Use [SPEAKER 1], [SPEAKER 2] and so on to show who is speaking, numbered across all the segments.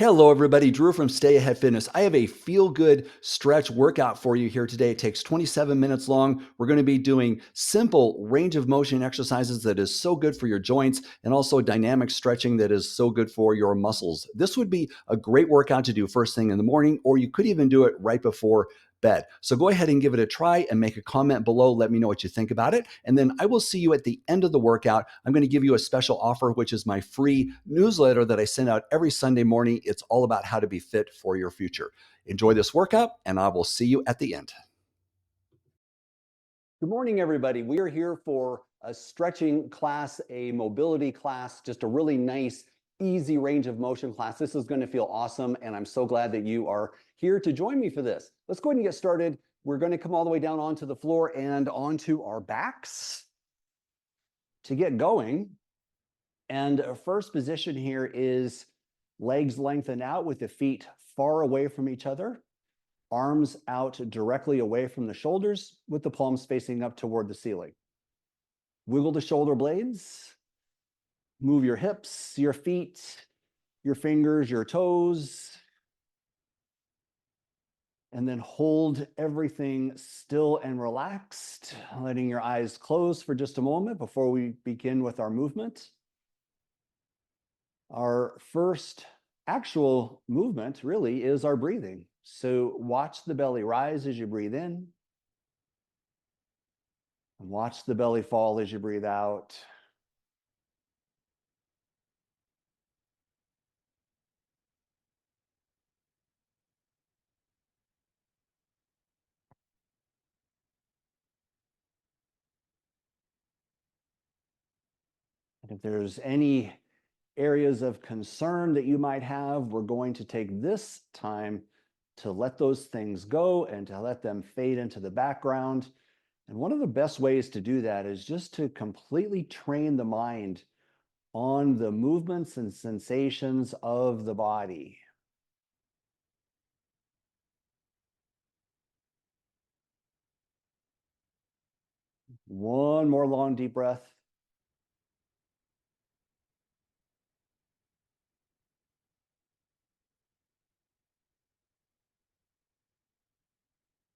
[SPEAKER 1] Hello, everybody. Drew from Stay Ahead Fitness. I have a feel good stretch workout for you here today. It takes 27 minutes long. We're going to be doing simple range of motion exercises that is so good for your joints and also dynamic stretching that is so good for your muscles. This would be a great workout to do first thing in the morning, or you could even do it right before bed. So go ahead and give it a try and make a comment below. Let me know what you think about it. And then I will see you at the end of the workout. I'm going to give you a special offer, which is my free newsletter that I send out every Sunday morning. It's all about how to be fit for your future. Enjoy this workout, and I will see you at the end. Good morning, everybody. We are here for a stretching class, a mobility class, just a really nice, easy range of motion class. This is going to feel awesome, and I'm so glad that you are here to join me for this. Let's go ahead and get started. We're going to come all the way down onto the floor and onto our backs to get going. And our first position here is legs lengthened out with the feet far away from each other. Arms out directly away from the shoulders with the palms facing up toward the ceiling. Wiggle the shoulder blades. Move your hips, your feet, your fingers, your toes. And then hold everything still and relaxed, letting your eyes close for just a moment before we begin with our movement. Our first actual movement really is our breathing. So watch the belly rise as you breathe in, and watch the belly fall as you breathe out. And if there's any areas of concern that you might have, we're going to take this time to let those things go and to let them fade into the background. And one of the best ways to do that is just to completely train the mind on the movements and sensations of the body. One more long, deep breath.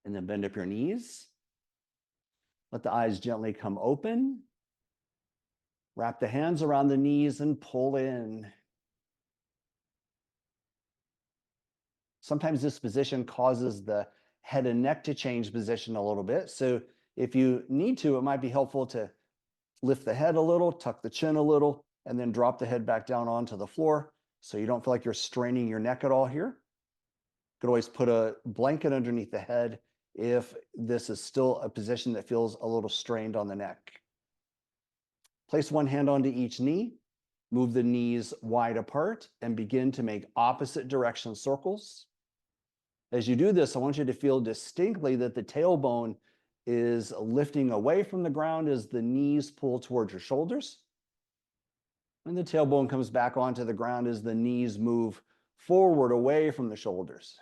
[SPEAKER 1] And then bend up your knees. Let the eyes gently come open. Wrap the hands around the knees and pull in. Sometimes this position causes the head and neck to change position a little bit. So if you need to, it might be helpful to lift the head a little, tuck the chin a little, and then drop the head back down onto the floor so you don't feel like you're straining your neck at all here. You could always put a blanket underneath the head if this is still a position that feels a little strained on the neck. Place one hand onto each knee, move the knees wide apart, and begin to make opposite direction circles. As you do this, I want you to feel distinctly that the tailbone is lifting away from the ground as the knees pull towards your shoulders. And the tailbone comes back onto the ground as the knees move forward away from the shoulders.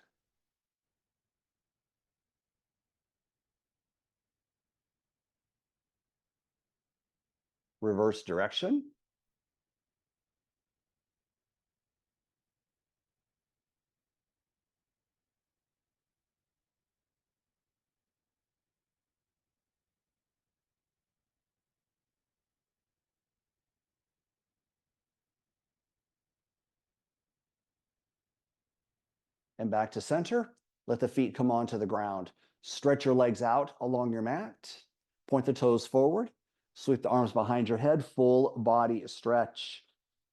[SPEAKER 1] Reverse direction. And back to center. Let the feet come onto the ground. Stretch your legs out along your mat. Point the toes forward. Sweep the arms behind your head. Full body stretch.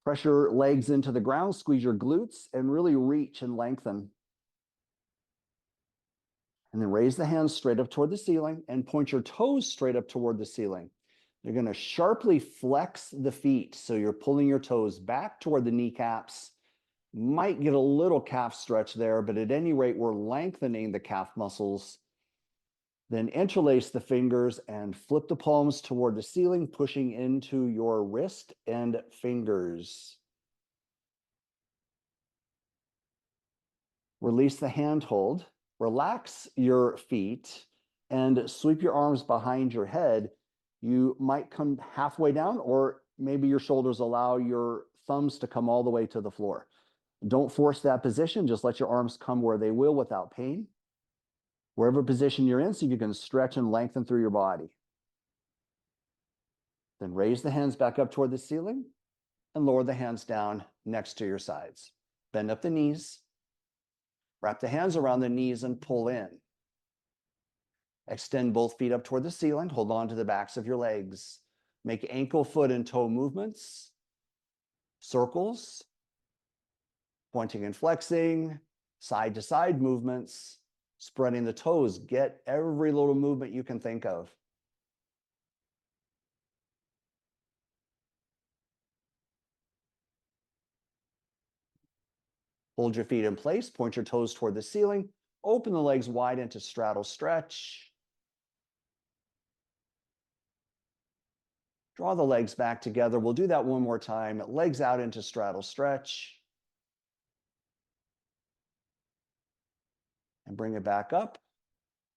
[SPEAKER 1] Press your legs into the ground. Squeeze your glutes and really reach and lengthen. And then raise the hands straight up toward the ceiling and point your toes straight up toward the ceiling. You're going to sharply flex the feet. So you're pulling your toes back toward the kneecaps. Might get a little calf stretch there, but at any rate, we're lengthening the calf muscles. Then interlace the fingers and flip the palms toward the ceiling, pushing into your wrist and fingers. Release the hand hold, relax your feet, and sweep your arms behind your head. You might come halfway down, or maybe your shoulders allow your thumbs to come all the way to the floor. Don't force that position. Just let your arms come where they will without pain. Wherever position you're in, see if you can stretch and lengthen through your body. Then raise the hands back up toward the ceiling and lower the hands down next to your sides. Bend up the knees. Wrap the hands around the knees and pull in. Extend both feet up toward the ceiling. Hold on to the backs of your legs. Make ankle, foot, and toe movements. Circles. Pointing and flexing. Side to side movements. Spreading the toes. Get every little movement you can think of. Hold your feet in place, point your toes toward the ceiling, open the legs wide into straddle stretch. Draw the legs back together. We'll do that one more time. Legs out into straddle stretch. And bring it back up.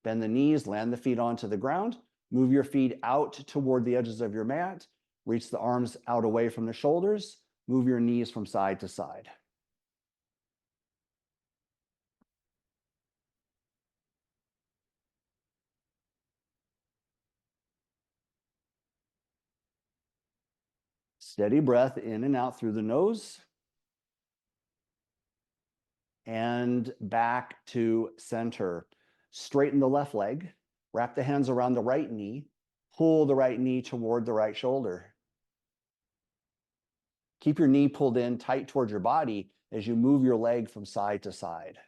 [SPEAKER 1] Bend the knees, land the feet onto the ground. Move your feet out toward the edges of your mat. Reach the arms out away from the shoulders. Move your knees from side to side. Steady breath in and out through the nose. And back to center. Straighten the left leg. Wrap the hands around the right knee. Pull the right knee toward the right shoulder. Keep your knee pulled in tight toward your body as you move your leg from side to side.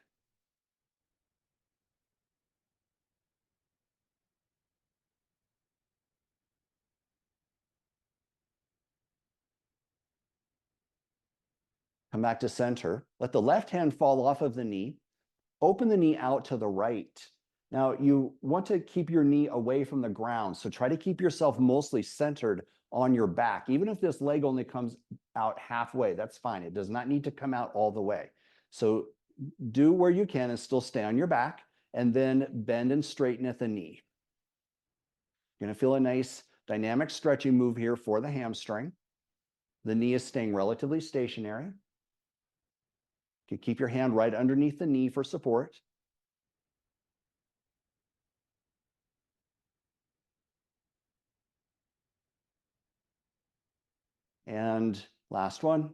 [SPEAKER 1] Come back to center. Let the left hand fall off of the knee. Open the knee out to the right. Now, you want to keep your knee away from the ground, so try to keep yourself mostly centered on your back. Even if this leg only comes out halfway, that's fine. It does not need to come out all the way. So do where you can and still stay on your back, and then bend and straighten at the knee. You're going to feel a nice dynamic stretching move here for the hamstring. The knee is staying relatively stationary. You can keep your hand right underneath the knee for support. And last one.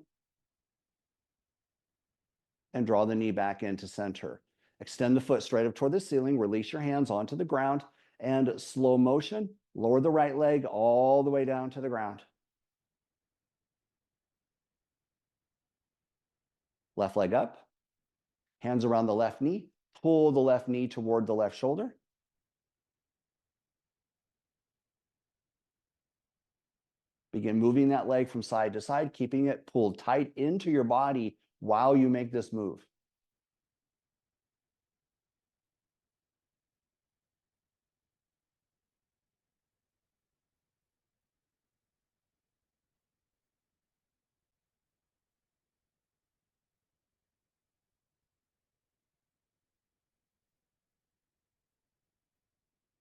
[SPEAKER 1] And draw the knee back into center. Extend the foot straight up toward the ceiling. Release your hands onto the ground. And slow motion, lower the right leg all the way down to the ground. Left leg up. Hands around the left knee. Pull the left knee toward the left shoulder. Begin moving that leg from side to side, keeping it pulled tight into your body while you make this move.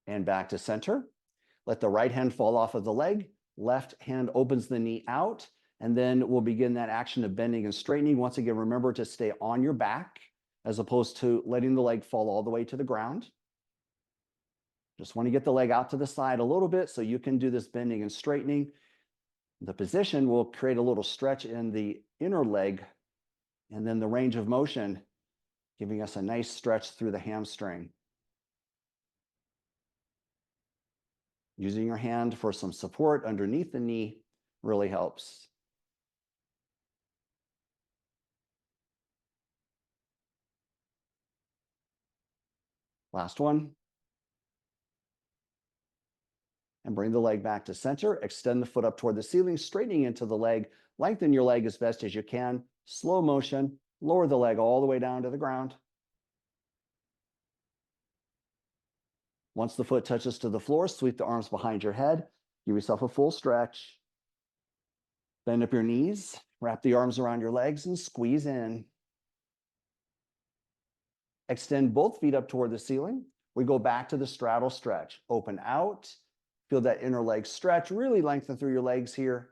[SPEAKER 1] And back to center. Let the right hand fall off of the leg. Left hand opens the knee out. And then we'll begin that action of bending and straightening. Once again, remember to stay on your back as opposed to letting the leg fall all the way to the ground. Just want to get the leg out to the side a little bit so you can do this bending and straightening. The position will create a little stretch in the inner leg, and then the range of motion giving us a nice stretch through the hamstring. Using your hand for some support underneath the knee really helps. Last one. And bring the leg back to center. Extend the foot up toward the ceiling, straightening into the leg. Lengthen your leg as best as you can. Slow motion. Lower the leg all the way down to the ground. Once the foot touches to the floor, sweep the arms behind your head. Give yourself a full stretch. Bend up your knees. Wrap the arms around your legs and squeeze in. Extend both feet up toward the ceiling. We go back to the straddle stretch. Open out. Feel that inner leg stretch. Really lengthen through your legs here.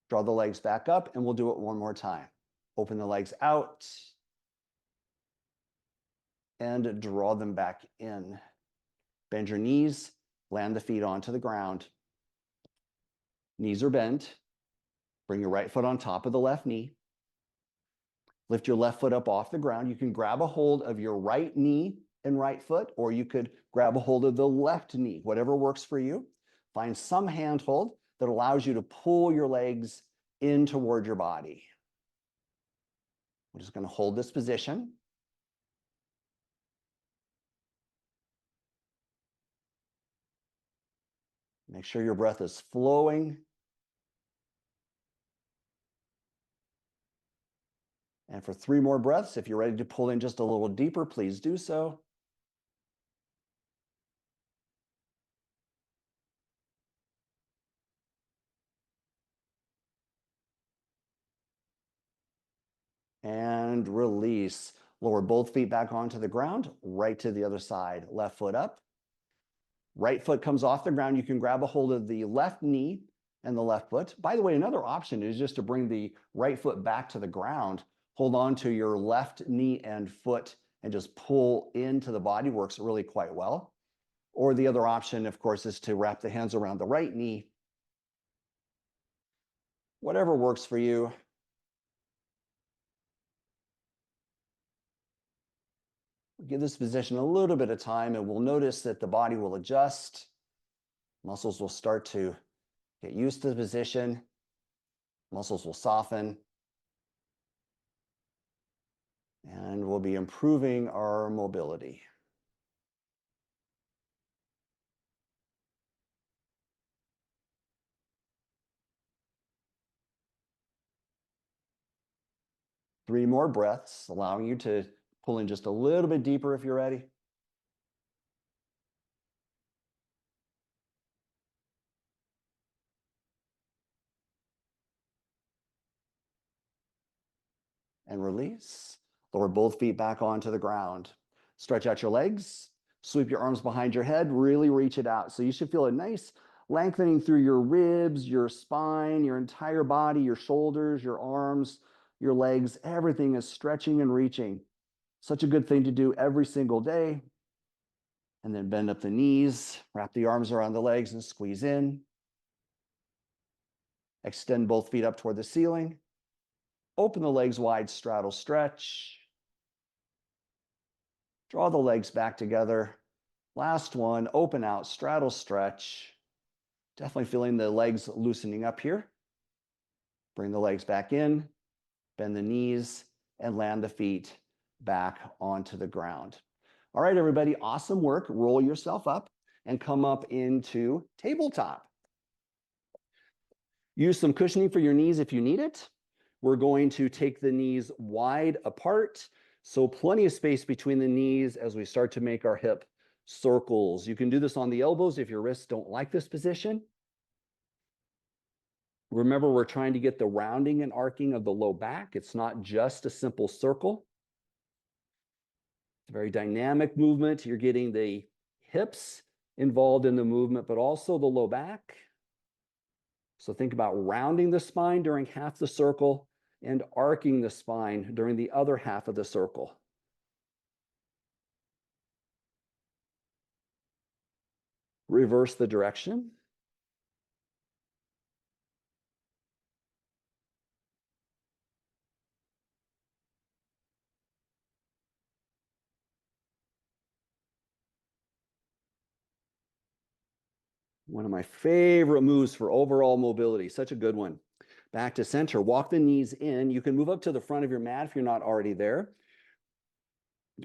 [SPEAKER 1] Draw the legs back up, and we'll do it one more time. Open the legs out and draw them back in. Bend your knees, land the feet onto the ground. Knees are bent. Bring your right foot on top of the left knee. Lift your left foot up off the ground. You can grab a hold of your right knee and right foot, or you could grab a hold of the left knee, whatever works for you. Find some handhold that allows you to pull your legs in toward your body. We're just going to hold this position. Make sure your breath is flowing. And for 3 more breaths, if you're ready to pull in just a little deeper, please do so. And release. Lower both feet back onto the ground, right to the other side. Left foot up. Right foot comes off the ground. You can grab a hold of the left knee and the left foot. By the way, another option is just to bring the right foot back to the ground. Hold on to your left knee and foot and just pull into the body. Works really quite well. Or the other option, of course, is to wrap the hands around the right knee. Whatever works for you. Give this position a little bit of time and we'll notice that the body will adjust. Muscles will start to get used to the position. Muscles will soften. And we'll be improving our mobility. Three more breaths, allowing you to pull in just a little bit deeper if you're ready. And release. Lower both feet back onto the ground. Stretch out your legs. Sweep your arms behind your head. Really reach it out. So you should feel a nice lengthening through your ribs, your spine, your entire body, your shoulders, your arms, your legs. Everything is stretching and reaching. Such a good thing to do every single day. And then bend up the knees, wrap the arms around the legs and squeeze in. Extend both feet up toward the ceiling. Open the legs wide, straddle, stretch. Draw the legs back together. Last one, open out, straddle, stretch. Definitely feeling the legs loosening up here. Bring the legs back in, bend the knees, and land the feet back onto the ground. All right, everybody, awesome work. Roll yourself up and come up into tabletop. Use some cushioning for your knees if you need it. We're going to take the knees wide apart, so plenty of space between the knees as we start to make our hip circles. You can do this on the elbows if your wrists don't like this position. Remember, we're trying to get the rounding and arcing of the low back. It's not just a simple circle. It's a very dynamic movement. You're getting the hips involved in the movement, but also the low back. So think about rounding the spine during half the circle and arcing the spine during the other half of the circle. Reverse the direction. One of my favorite moves for overall mobility, such a good one. Back to center, walk the knees in. You can move up to the front of your mat if you're not already there.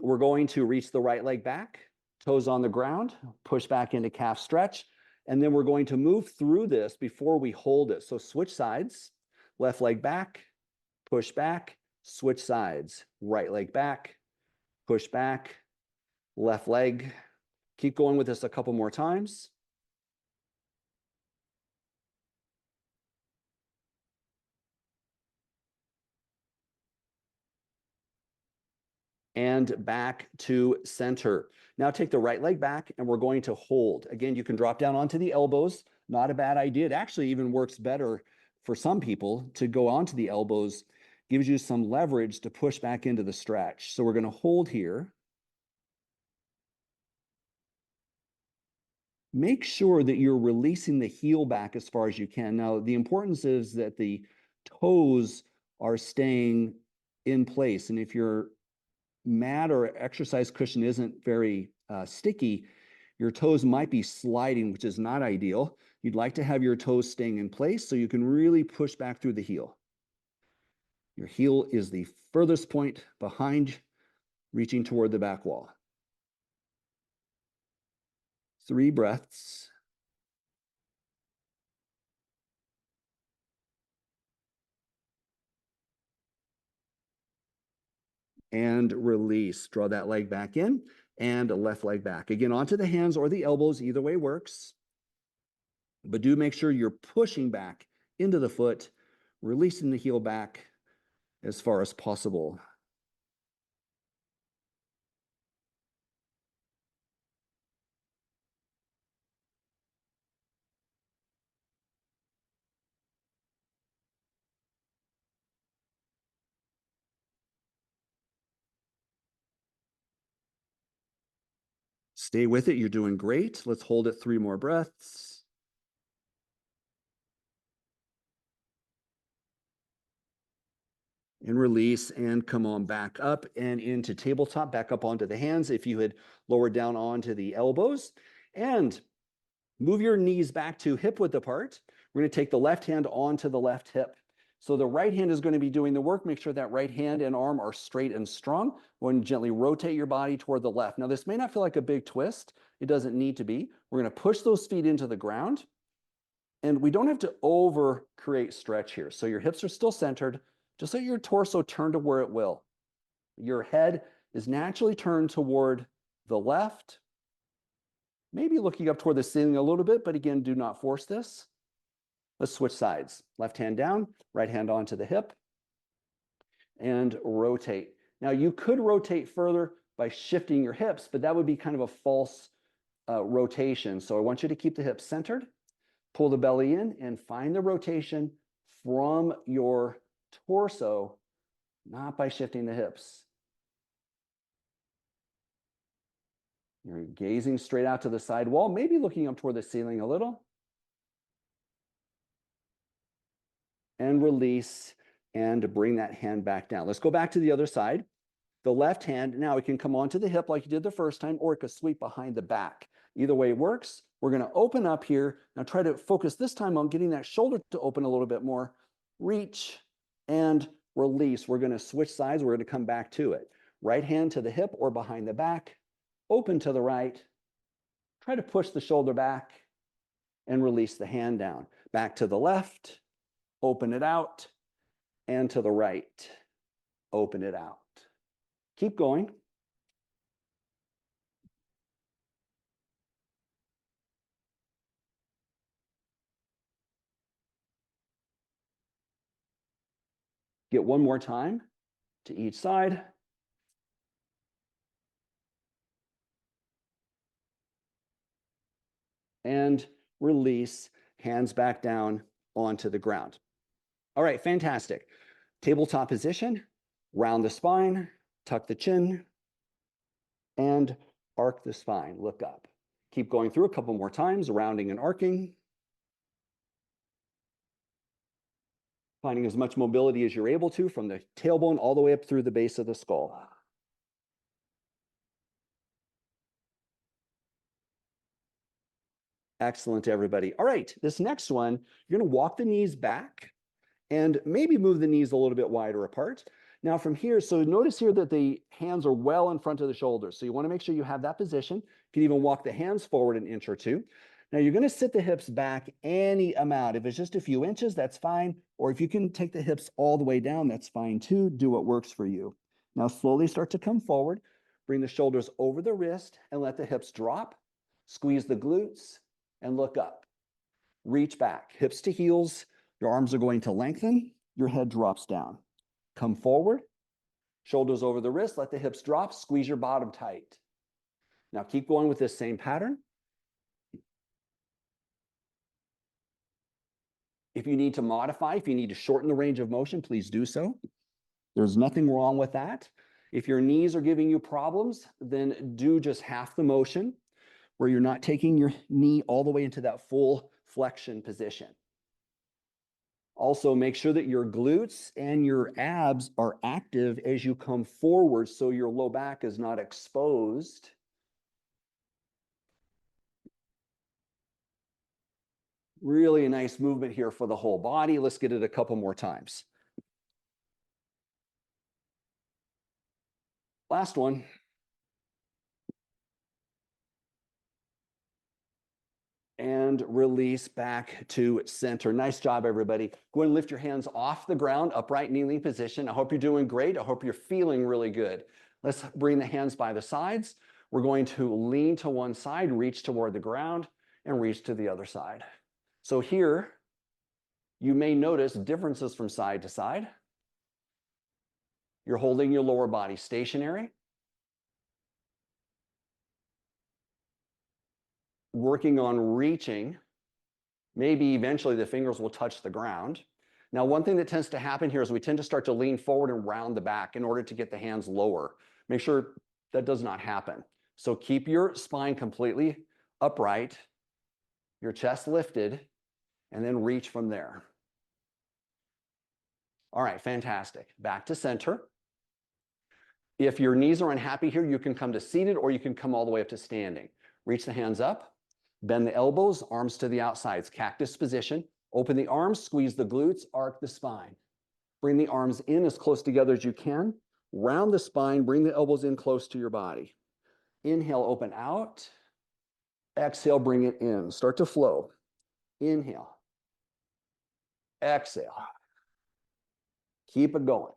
[SPEAKER 1] We're going to reach the right leg back, toes on the ground, push back into calf stretch, and then we're going to move through this before we hold it. So switch sides, left leg back, push back, switch sides, right leg back, push back, left leg. Keep going with this a couple more times. And back to center. Now take the right leg back and we're going to hold. Again, you can drop down onto the elbows. Not a bad idea. It actually even works better for some people to go onto the elbows. gives you some leverage to push back into the stretch. So we're going to hold here. Make sure that you're releasing the heel back as far as you can. Now, the importance is that the toes are staying in place. And if your mat or exercise cushion isn't very sticky, your toes might be sliding, which is not ideal. You'd like to have your toes staying in place so you can really push back through the heel. Your heel is the furthest point behind, reaching toward the back wall. 3 breaths. And release. Draw that leg back in and a left leg back. Again, onto the hands or the elbows, either way works. But do make sure you're pushing back into the foot, releasing the heel back as far as possible. Stay with it. You're doing great. Let's hold it 3 more breaths. And release and come on back up and into tabletop, back up onto the hands if you had lowered down onto the elbows. And move your knees back to hip width apart. We're going to take the left hand onto the left hip. So the right hand is going to be doing the work. Make sure that right hand and arm are straight and strong. We're going to gently rotate your body toward the left. Now, this may not feel like a big twist. It doesn't need to be. We're going to push those feet into the ground. And we don't have to over create stretch here. So your hips are still centered. Just let your torso turn to where it will. Your head is naturally turned toward the left, maybe looking up toward the ceiling a little bit, but again, do not force this. Let's switch sides. Left hand down, right hand onto the hip, and rotate. Now, you could rotate further by shifting your hips, but that would be kind of a false rotation. So I want you to keep the hips centered, pull the belly in, and find the rotation from your torso, not by shifting the hips. You're gazing straight out to the side wall, maybe looking up toward the ceiling a little. And release and bring that hand back down. Let's go back to the other side. The left hand, now it can come onto the hip like you did the first time, or it could sweep behind the back. Either way works. We're going to open up here. Now try to focus this time on getting that shoulder to open a little bit more. Reach and release. We're going to switch sides. We're going to come back to it. Right hand to the hip or behind the back. Open to the right. Try to push the shoulder back and release the hand down. Back to the left. Open it out. And to the right. Open it out. Keep going. Get one more time to each side. And release, hands back down onto the ground. All right, fantastic. Tabletop position, round the spine, tuck the chin, and arc the spine, look up. Keep going through a couple more times, rounding and arcing. Finding as much mobility as you're able to from the tailbone all the way up through the base of the skull. Excellent, everybody. All right, this next one, you're going to walk the knees back and maybe move the knees a little bit wider apart. Now from here, so notice here that the hands are well in front of the shoulders. So you want to make sure you have that position. You can even walk the hands forward an inch or two. Now you're going to sit the hips back any amount. If it's just a few inches, that's fine. Or if you can take the hips all the way down, that's fine too. Do what works for you. Now slowly start to come forward. Bring the shoulders over the wrist and let the hips drop. Squeeze the glutes and look up. Reach back, hips to heels. Your arms are going to lengthen. Your head drops down. Come forward. Shoulders over the wrist. Let the hips drop. Squeeze your bottom tight. Now keep going with this same pattern. If you need to modify, if you need to shorten the range of motion, please do so. There's nothing wrong with that. If your knees are giving you problems, then do just half the motion where you're not taking your knee all the way into that full flexion position. Also, make sure that your glutes and your abs are active as you come forward so your low back is not exposed. Really a nice movement here for the whole body. Let's get it a couple more times. Last one. And release back to center. Nice job, everybody. Go ahead and lift your hands off the ground, upright kneeling position. I hope you're doing great. I hope you're feeling really good. Let's bring the hands by the sides. We're going to lean to one side, reach toward the ground, and reach to the other side. So here, you may notice differences from side to side. You're holding your lower body stationary, working on reaching. Maybe eventually the fingers will touch the ground. Now, one thing that tends to happen here is we tend to start to lean forward and round the back in order to get the hands lower. Make sure that does not happen. So keep your spine completely upright, your chest lifted, and then reach from there. All right, fantastic. Back to center. If your knees are unhappy here, you can come to seated or you can come all the way up to standing. Reach the hands up, bend the elbows, arms to the outsides, cactus position. Open the arms, squeeze the glutes, arc the spine. Bring the arms in as close together as you can. Round the spine, bring the elbows in close to your body. Inhale, open out. Exhale, bring it in. Start to flow. Inhale. Exhale. Keep it going.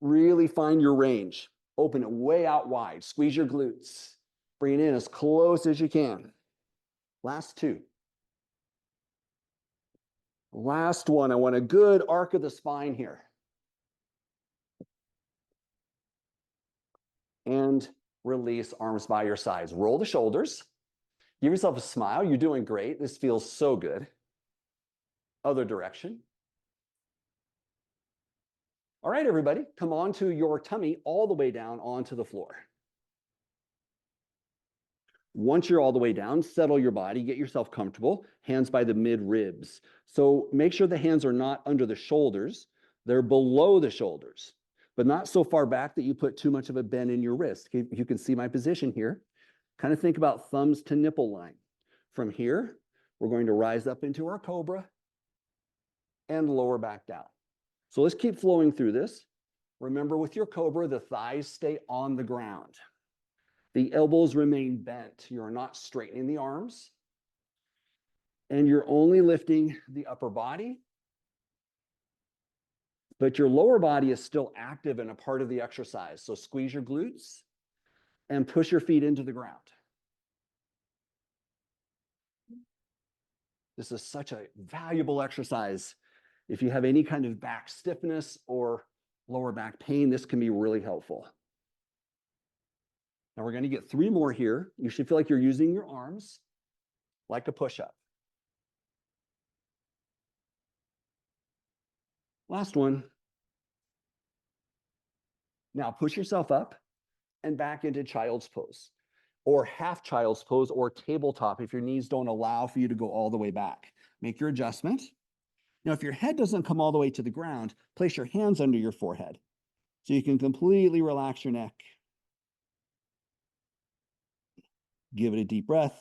[SPEAKER 1] Really find your range. Open it way out wide. Squeeze your glutes. Bring it in as close as you can. Last two. Last one. I want a good arc of the spine here. And release, arms by your sides. Roll the shoulders. Give yourself a smile. You're doing great. This feels so good. Other direction. All right, everybody, come on to your tummy all the way down onto the floor. Once you're all the way down, settle your body, get yourself comfortable, hands by the mid ribs. So make sure the hands are not under the shoulders. They're below the shoulders, but not so far back that you put too much of a bend in your wrist. You can see my position here. Kind of think about thumbs to nipple line. From here, we're going to rise up into our Cobra and lower back down. So let's keep flowing through this. Remember, with your Cobra, the thighs stay on the ground. The elbows remain bent. You're not straightening the arms. And you're only lifting the upper body. But your lower body is still active and a part of the exercise. So squeeze your glutes and push your feet into the ground. This is such a valuable exercise. If you have any kind of back stiffness or lower back pain, this can be really helpful. Now we're going to get 3 more here. You should feel like you're using your arms like a push-up. Last one. Now push yourself up and back into child's pose or half child's pose or tabletop if your knees don't allow for you to go all the way back. Make your adjustment. Now, if your head doesn't come all the way to the ground, place your hands under your forehead so you can completely relax your neck. Give it a deep breath.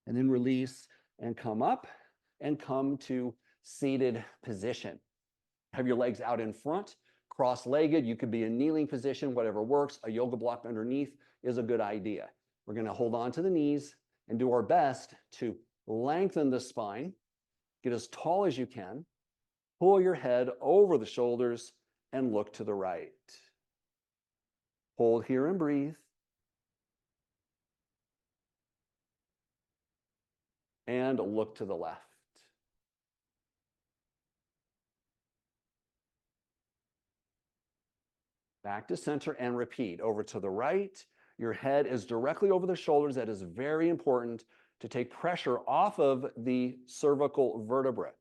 [SPEAKER 1] And then release and come up and come to seated position. Have your legs out in front, cross-legged. You could be in kneeling position, whatever works. A yoga block underneath is a good idea. We're going to hold on to the knees and do our best to lengthen the spine, get as tall as you can, pull your head over the shoulders, and look to the right. Hold here and breathe. And look to the left. Back to center and repeat. Over to the right. Your head is directly over the shoulders. That is very important to take pressure off of the cervical vertebra.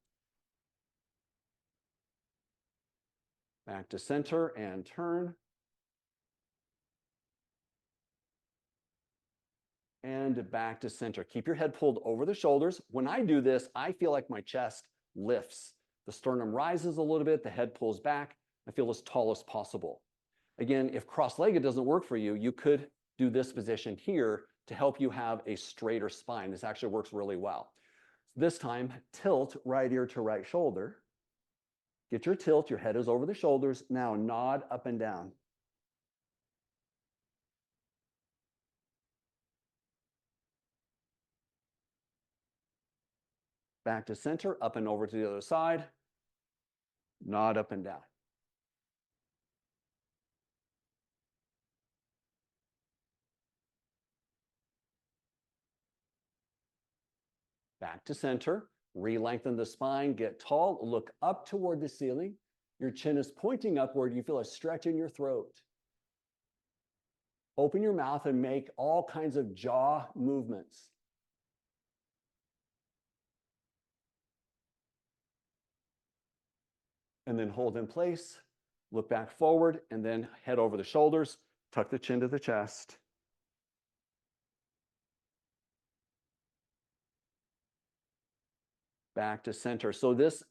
[SPEAKER 1] Back to center and turn. And back to center. Keep your head pulled over the shoulders. When I do this, I feel like my chest lifts. The sternum rises a little bit, the head pulls back. I feel as tall as possible. Again, if cross-legged doesn't work for you, you could do this position here to help you have a straighter spine. This actually works really well. This time, tilt right ear to right shoulder. Get your tilt, your head is over the shoulders. Now nod up and down. Back to center, up and over to the other side. Nod up and down. Back to center. Re-lengthen the spine, get tall, look up toward the ceiling. Your chin is pointing upward. You feel a stretch in your throat. Open your mouth and make all kinds of jaw movements. And then hold in place, look back forward, and then head over the shoulders, tuck the chin to the chest. Back to center. So this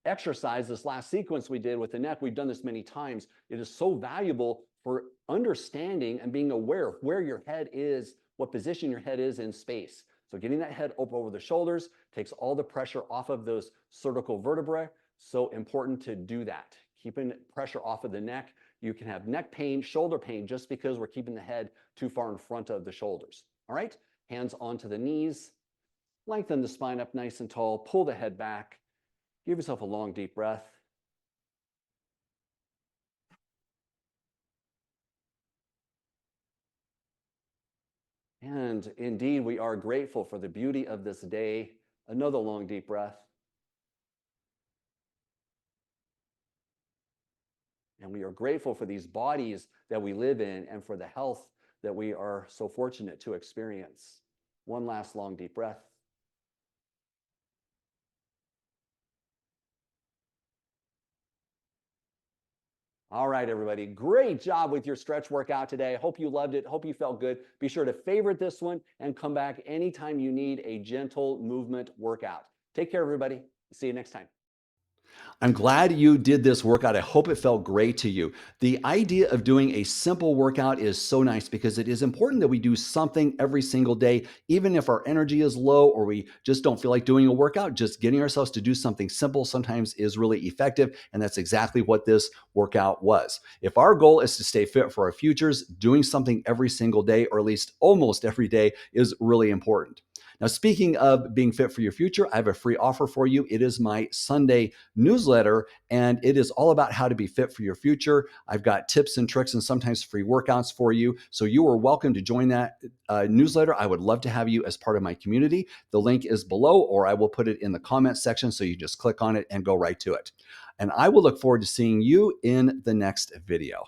[SPEAKER 1] exercise, this last sequence we did with the neck, we've done this many times. It is so valuable for understanding and being aware of where your head is, what position your head is in space. So getting that head up over the shoulders takes all the pressure off of those cervical vertebrae. So important to do that. Keeping pressure off of the neck. You can have neck pain, shoulder pain, just because we're keeping the head too far in front of the shoulders. All right, hands onto the knees. Lengthen the spine up nice and tall. Pull the head back. Give yourself a long, deep breath. And indeed, we are grateful for the beauty of this day. Another long, deep breath. And we are grateful for these bodies that we live in and for the health that we are so fortunate to experience. One last long, deep breath. All right, everybody. Great job with your stretch workout today. I hope you loved it. Hope you felt good. Be sure to favorite this one and come back anytime you need a gentle movement workout. Take care, everybody. See you next time. I'm glad you did this workout. I hope it felt great to you. The idea of doing a simple workout is so nice because it is important that we do something every single day, even if our energy is low or we just don't feel like doing a workout. Just getting ourselves to do something simple sometimes is really effective. And that's exactly what this workout was. If our goal is to stay fit for our futures, doing something every single day, or at least almost every day, is really important. Now, speaking of being fit for your future, I have a free offer for you. It is my Sunday newsletter, and it is all about how to be fit for your future. I've got tips and tricks and sometimes free workouts for you. So you are welcome to join that newsletter. I would love to have you as part of my community. The link is below, or I will put it in the comments section. So you just click on it and go right to it. And I will look forward to seeing you in the next video.